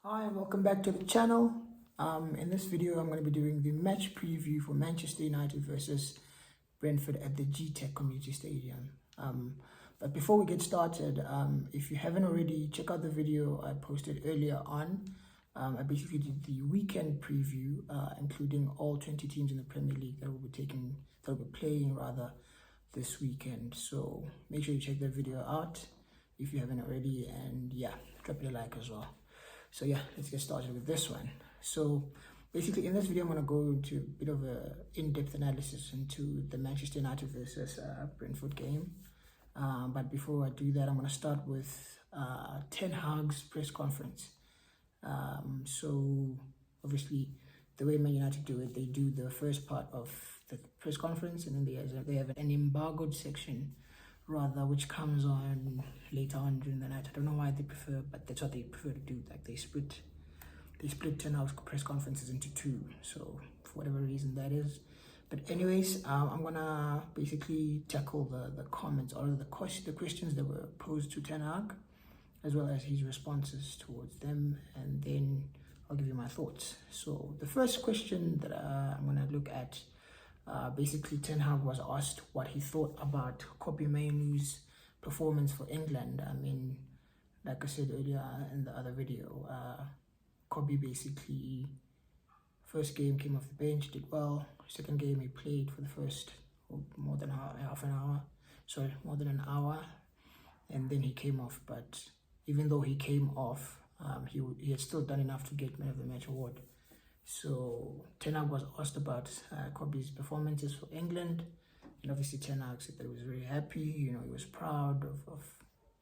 Hi, and welcome back to the channel. In this video, I'm going to be doing the match preview for Manchester United versus Brentford at the G-Tech Community Stadium. But before we get started, if you haven't already, check out the video I posted earlier on. I basically did the weekend preview, including all 20 teams in the Premier League that will be playing this weekend. So make sure you check that video out if you haven't already, and yeah, drop it a like as well. So yeah, let's get started with this one. So basically in this video, I'm going to go into a bit of a in-depth analysis into the Manchester United versus Brentford game. But before I do that, I'm going to start with Ten Hag's press conference. So obviously the way Man United do it, they do the first part of the press conference, and then they have an embargoed section which comes on later on during the night. I don't know why they prefer, but that's what they prefer to do. Like they split Ten Hag's press conferences into two. So for whatever reason that is. But anyways, I'm gonna basically tackle the comments or the questions that were posed to Ten Hag, as well as his responses towards them, and then I'll give you my thoughts. So the first question that I'm gonna look at, basically Ten Hag was asked what he thought about Kobbie Mainoo's performance for England. I mean, like I said earlier in the other video, Kobbie basically, first game came off the bench, did well. Second game he played for the first more than an hour, and then he came off. But even though he came off, he had still done enough to get Man of the Match award. So Ten Hag was asked about Kobbie's performances for England, and obviously Ten Hag said that he was very happy. You know, he was proud of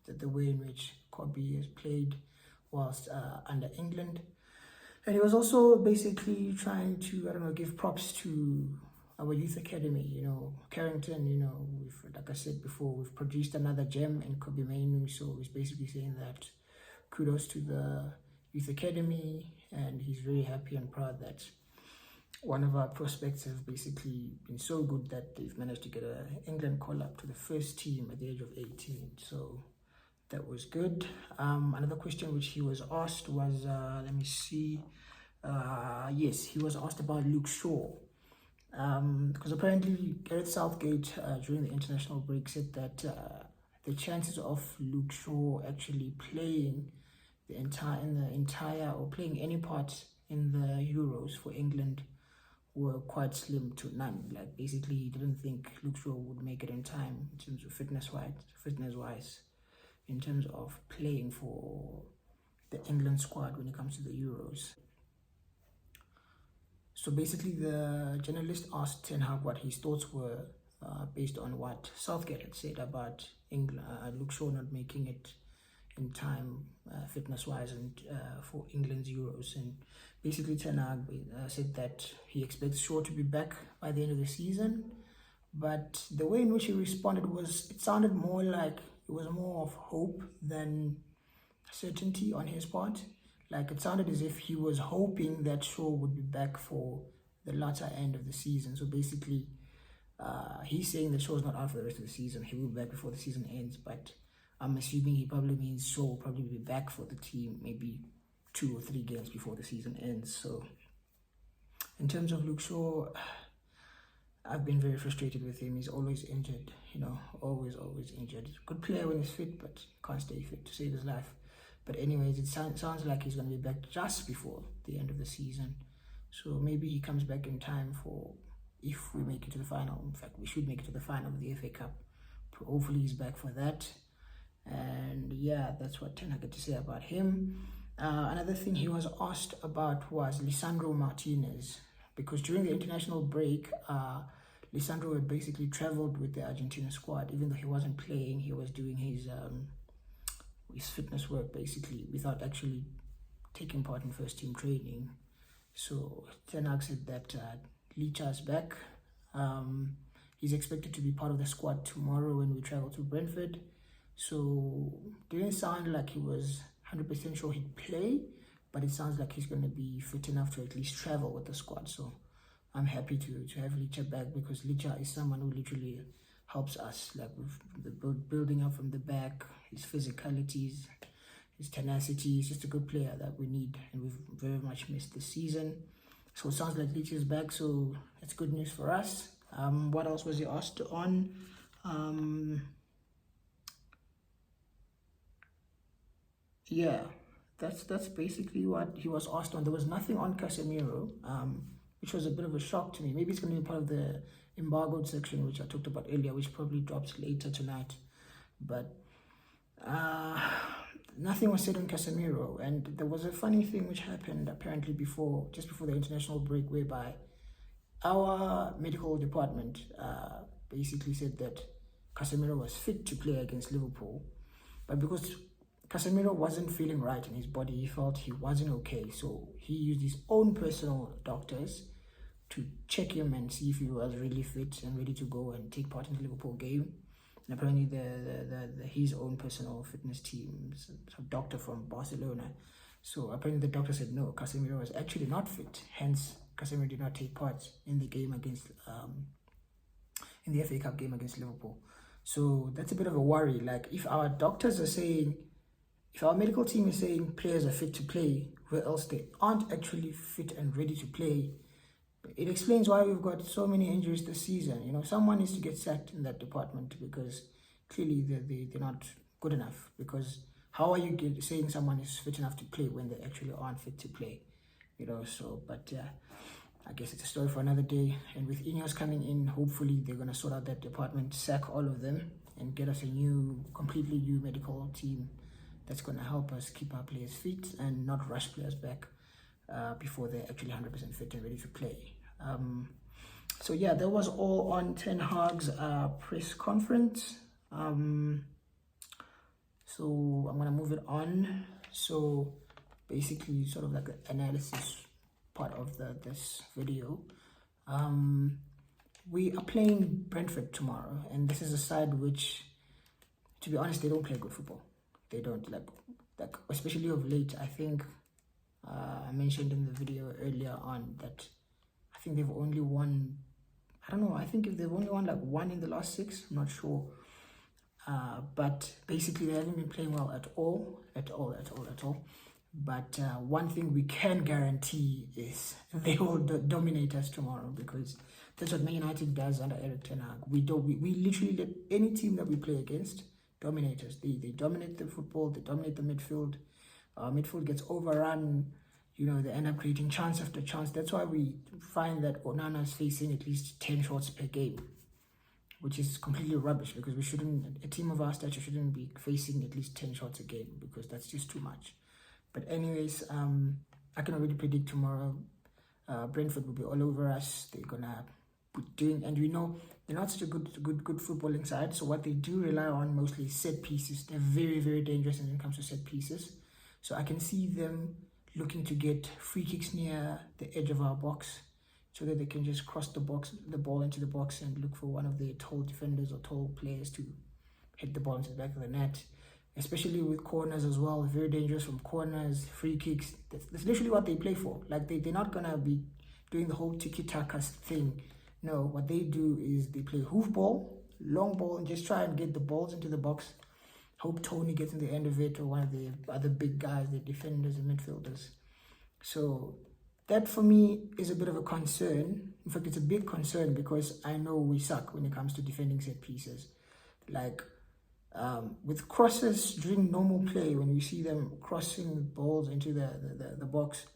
the way in which Kobbie has played whilst under England, and he was also basically trying to give props to our youth academy. You know, Carrington. You know, like I said before, we've produced another gem in Kobbie Mainoo. So he's basically saying that kudos to the youth academy, and he's very happy and proud that one of our prospects have basically been so good that they've managed to get an England call up to the first team at the age of 18. So that was good. Another question which he was asked was, yes, he was asked about Luke Shaw. Because apparently Gareth Southgate during the international break said that the chances of Luke Shaw actually playing or playing any part in the Euros for England were quite slim to none. Like basically he didn't think Luke Shaw would make it in time in terms of fitness wise, in terms of playing for the England squad when it comes to the Euros. So basically the journalist asked Ten Hag what his thoughts were based on what Southgate had said about Luke Shaw not making it in time fitness-wise and for England's Euros. And basically Ten Hag said that he expects Shaw to be back by the end of the season, but the way in which he responded it sounded more like it was more of hope than certainty on his part. Like it sounded as if he was hoping that Shaw would be back for the latter end of the season. So basically he's saying that Shaw's not out for the rest of the season. He will be back before the season ends, but I'm assuming he probably means Shaw will probably be back for the team maybe 2 or 3 games before the season ends. So in terms of Luke Shaw, I've been very frustrated with him. He's always injured, you know, always injured. Good player when he's fit, but can't stay fit to save his life. But anyways, it sounds like he's going to be back just before the end of the season. So maybe he comes back in time for, if we make it to the final. In fact, we should make it to the final of the FA Cup. Hopefully he's back for that. And yeah, that's what Ten Hag had to say about him. Another thing he was asked about was Lisandro Martinez, because during the international break, Lisandro had basically traveled with the Argentina squad. Even though he wasn't playing, he was doing his fitness work basically without actually taking part in first team training. So Ten Hag said that Licha's back. He's expected to be part of the squad tomorrow when we travel to Brentford. So didn't sound like he was 100% sure he'd play, but it sounds like he's going to be fit enough to at least travel with the squad. So I'm happy to have Licha back, because Licha is someone who literally helps us, like with the building up from the back, his physicalities, his tenacity. He's just a good player that we need, and we've very much missed this season. So it sounds like Leach is back, so that's good news for us. What else was he asked on? Yeah, that's basically what he was asked on. There was nothing on Casemiro, which was a bit of a shock to me. Maybe it's going to be part of the embargoed section, which I talked about earlier, which probably drops later tonight. But nothing was said on Casemiro, and there was a funny thing which happened apparently just before the international break, whereby our medical department basically said that Casemiro was fit to play against Liverpool, but because Casemiro wasn't feeling right in his body, he felt he wasn't okay, so he used his own personal doctors to check him and see if he was really fit and ready to go and take part in the Liverpool game. And apparently his own personal fitness team, some doctor from Barcelona, so apparently the doctor said no, Casemiro was actually not fit, hence Casemiro did not take part in the game against in the FA Cup game against Liverpool. So that's a bit of a worry. Like, if our doctors are saying, if our medical team is saying players are fit to play, where else they aren't actually fit and ready to play, it explains why we've got so many injuries this season. You know, someone needs to get sacked in that department, because clearly they're not good enough. Because how are you saying someone is fit enough to play when they actually aren't fit to play? You know, so, but yeah, I guess it's a story for another day. And with Ineos coming in, hopefully they're going to sort out that department, sack all of them, and get us a completely new medical team that's going to help us keep our players fit and not rush players back before they're actually 100% fit and ready to play. So yeah, that was all on Ten Hag's press conference. So I'm going to move it on. So basically, sort of like an analysis part of this video. We are playing Brentford tomorrow, and this is a side which, to be honest, they don't play good football. They don't, like especially of late. I think I mentioned in the video earlier on that I think they've only won, I don't know, I think if they've only won like one in the last 6, I'm not sure. But basically they haven't been playing well at all. But one thing we can guarantee is they will dominate us tomorrow, because that's what Man United does under Eric Ten Hag. We literally let any team that we play against dominate us. They dominate the football, they dominate the midfield. Midfield gets overrun, you know, they end up creating chance after chance. That's why we find that Onana is facing at least 10 shots per game, which is completely rubbish, because a team of our stature shouldn't be facing at least 10 shots a game, because that's just too much. But anyways, I can already predict tomorrow Brentford will be all over us. They're gonna be doing, and we know they're not such a good footballing side. So what they do rely on mostly is set pieces. They're very, very dangerous when it comes to set pieces. So I can see them looking to get free kicks near the edge of our box, so that they can just cross the ball into the box and look for one of the tall defenders or tall players to hit the ball into the back of the net. Especially with corners as well, very dangerous from corners, free kicks. That's literally what they play for. Like, they're not gonna be doing the whole tiki-taka thing. No, what they do is they play hoof ball, long ball, and just try and get the balls into the box. Hope Tony gets in the end of it, or one of the other big guys, the defenders and midfielders. So that for me is a bit of a concern. In fact, it's a big concern, because I know we suck when it comes to defending set pieces. Like, with crosses during normal play, when we see them crossing balls into the box,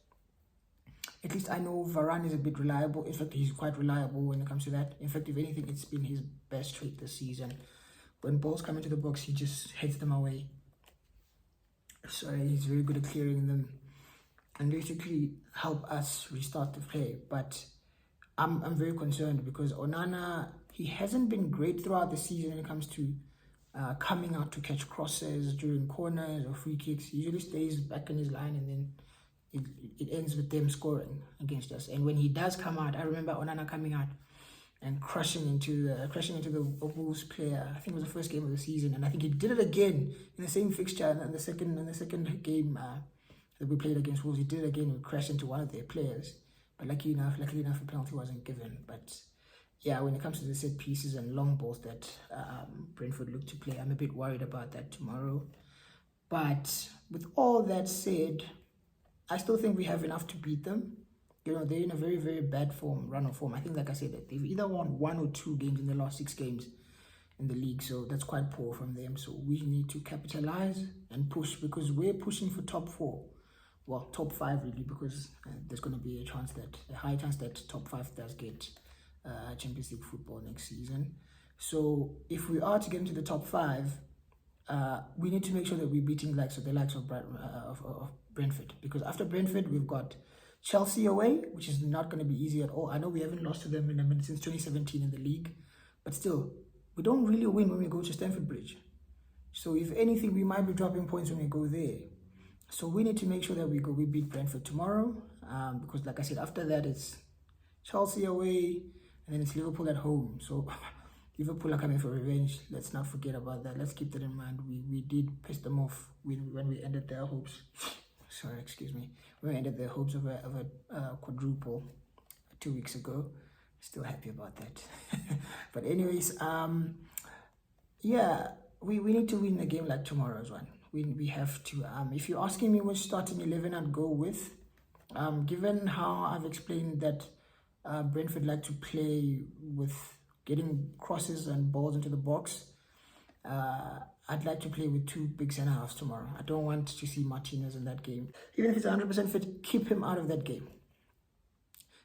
at least I know Varane is a bit reliable. In fact, he's quite reliable when it comes to that. In fact, if anything, it's been his best trait this season. When balls come into the box, he just heads them away. So he's very good at clearing them and basically help us restart the play. But I'm very concerned, because Onana, he hasn't been great throughout the season when it comes to coming out to catch crosses during corners or free kicks. He usually stays back in his line, and then it ends with them scoring against us. And when he does come out, I remember Onana coming out and crashing into the Wolves player. I think it was the first game of the season, and I think he did it again in the same fixture in the second game that we played against Wolves. He did it again and crashed into one of their players. But luckily enough, a penalty wasn't given. But yeah, when it comes to the set pieces and long balls that Brentford look to play, I'm a bit worried about that tomorrow. But with all that said, I still think we have enough to beat them. They're in a very, very bad run of form. I think, like I said, that they've either won 1 or 2 games in the last 6 games in the league. So that's quite poor from them. So we need to capitalize and push, because we're pushing for top 4. Well, top 5 really, because there's going to be a high chance that top 5 does get Champions League football next season. So if we are to get into the top 5, we need to make sure that we're beating the likes of Brentford, because after Brentford we've got Chelsea away, which is not going to be easy at all. I know we haven't lost to them since 2017 in the league, but still, we don't really win when we go to Stamford Bridge. So if anything, we might be dropping points when we go there. So we need to make sure that we beat Brentford tomorrow, because like I said, after that it's Chelsea away, and then it's Liverpool at home. So Liverpool are coming for revenge. Let's not forget about that. Let's keep that in mind. We did piss them off when we ended their hopes. Sorry, excuse me. When we ended their hopes of a quadruple 2 weeks ago. Still happy about that. But anyways, yeah, we need to win a game like tomorrow's one. We have to. If you're asking me which starting 11 I'd go with, given how I've explained that Brentford like to play with getting crosses and balls into the box, I'd like to play with 2 big centre halves tomorrow. I don't want to see Martinez in that game. Even if he's 100% fit, keep him out of that game.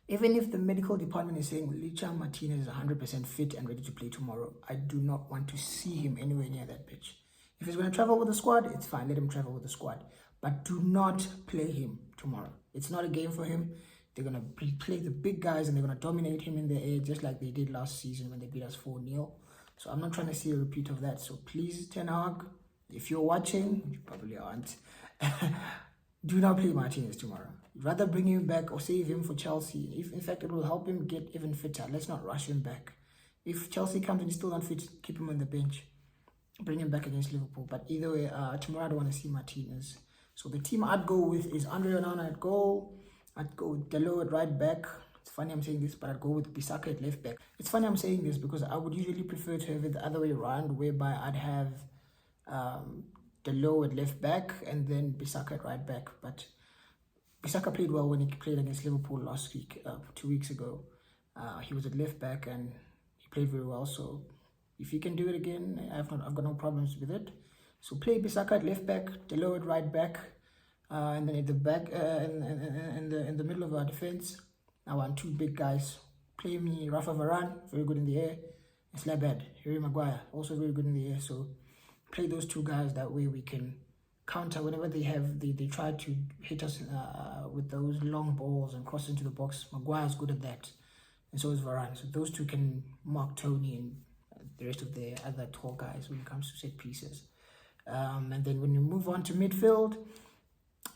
Even if the medical department is saying Licha Martinez is 100% fit and ready to play tomorrow, I do not want to see him anywhere near that pitch. If he's going to travel with the squad, it's fine. Let him travel with the squad. But do not play him tomorrow. It's not a game for him. They're going to play the big guys and they're going to dominate him in the air, just like they did last season when they beat us 4-0. So I'm not trying to see a repeat of that. So please, Ten Hag, if you're watching, you probably aren't, do not play Martinez tomorrow. Rather bring him back or save him for Chelsea. If in fact it will help him get even fitter, let's not rush him back. If Chelsea comes and he's still not fit, keep him on the bench. Bring him back against Liverpool. But either way, tomorrow I don't want to see Martinez. So the team I'd go with is Andre Onana at goal. I'd go with Delo at right back. It's funny I'm saying this, but I'd go with Bissaka at left back. It's funny I'm saying this because I would usually prefer to have it the other way around, whereby I'd have Delo at left back and then Bissaka at right back. But Bissaka played well when he played against Liverpool last week, 2 weeks ago. He was at left back and he played very well. So if he can do it again, I've got no problems with it. So play Bissaka at left back, Delo at right back, and then at the back, in the middle of our defense, I want 2 big guys. Play me Rafa Varane, very good in the air, and Slabad, Harry Maguire, also very good in the air. So play those 2 guys. That way we can counter whenever they try to hit us with those long balls and cross into the box. Maguire's good at that, and so is Varane. So those 2 can mark Tony and the rest of the other tall guys when it comes to set pieces. And then when you move on to midfield,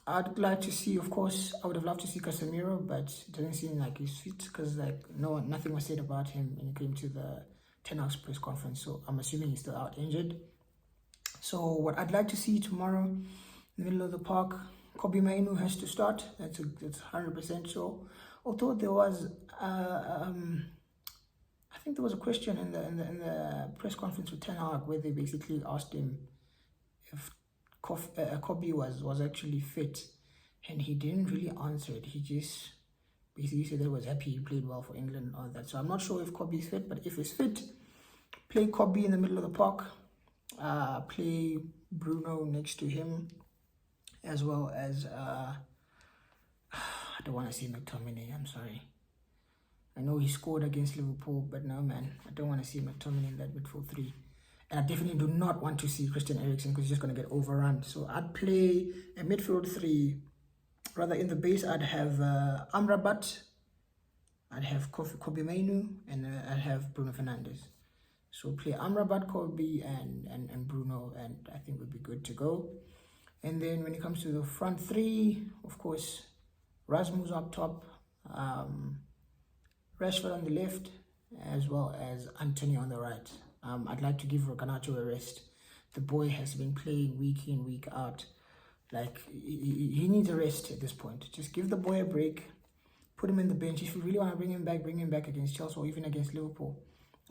I'd like to see, of course, I would have loved to see Casemiro, but it doesn't seem like he's fit because nothing was said about him when he came to the Ten Hag's press conference. So I'm assuming he's still out injured. So what I'd like to see tomorrow in the middle of the park, Kobbie Mainoo has to start. That's 100% sure. Although there was, I think there was a question in the press conference with Ten Hag where they basically asked him if Kobbie was actually fit, and he didn't really answer it. He just basically said that he was happy he played well for England and all that. So I'm not sure if Kobbie's fit, but if he's fit, play Kobbie in the middle of the park. Play Bruno next to him, as well as I don't want to see McTominay. I'm sorry. I know he scored against Liverpool, but no, man, I don't want to see McTominay in that midfield 3. And I definitely do not want to see Christian Eriksen because he's just going to get overrun. So I'd play a midfield 3. Rather, in the base, I'd have Amrabat, I'd have Kobbie Mainoo, and I'd have Bruno Fernandes. So play Amrabat, Kobbie, and Bruno, and I think we'll be good to go. And then when it comes to the front 3, of course, Rasmus up top, Rashford on the left, as well as Anthony on the right. I'd like to give Garnacho a rest. The boy has been playing week in, week out. Like, he needs a rest at this point. Just give the boy a break. Put him in the bench. If you really want to bring him back against Chelsea or even against Liverpool.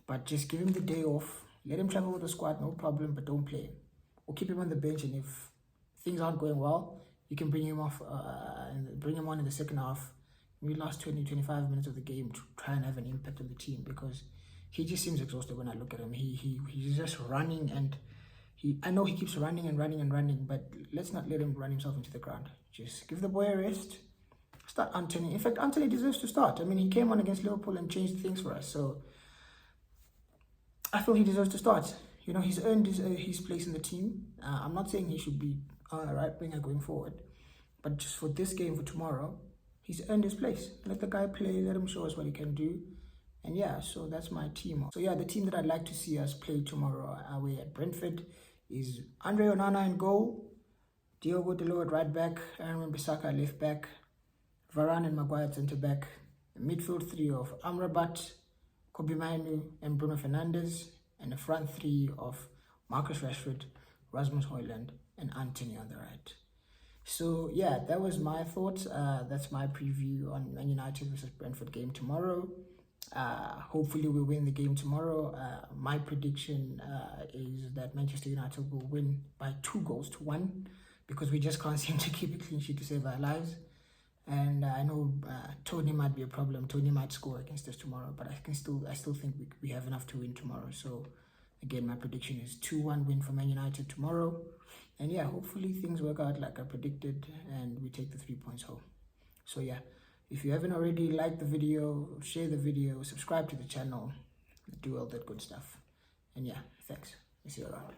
But just give him the day off. Let him travel with the squad, no problem, but don't play him. Or keep him on the bench, and if things aren't going well, you can bring him off, and bring him on in the second half, maybe last 20-25 minutes of the game to try and have an impact on the team, because he just seems exhausted when I look at him. He's just running, and I know he keeps running and running and running, but let's not let him run himself into the ground. Just give the boy a rest. Start Anthony. In fact, Anthony deserves to start. I mean, he came on against Liverpool and changed things for us, so I feel he deserves to start. You know, he's earned his place in the team. I'm not saying he should be a right winger going forward, but just for this game for tomorrow, he's earned his place. Let the guy play. Let him show us what he can do. And yeah, so that's my team. So yeah, the team that I'd like to see us play tomorrow away at Brentford is Andre Onana in goal, Diogo Dalot at right back, Aaron Bissaka left back, Varane and Maguire at centre back, a midfield three of Amrabat, Kobe Mainoo and Bruno Fernandes, and a front three of Marcus Rashford, Rasmus Højlund, and Anthony on the right. So yeah, that was my thoughts. That's my preview on Man United versus Brentford game tomorrow. Hopefully we win the game tomorrow. My prediction is that Manchester United will win by 2-1, because we just can't seem to keep a clean sheet to save our lives. And I know Tony might be a problem. Tony might score against us tomorrow, but I still think we have enough to win tomorrow. So again, my prediction is 2-1 win for Man United tomorrow. And yeah, hopefully things work out like I predicted and we take the 3 points home. So yeah, if you haven't already, like the video, share the video, subscribe to the channel, do all that good stuff. And yeah, thanks. See you around.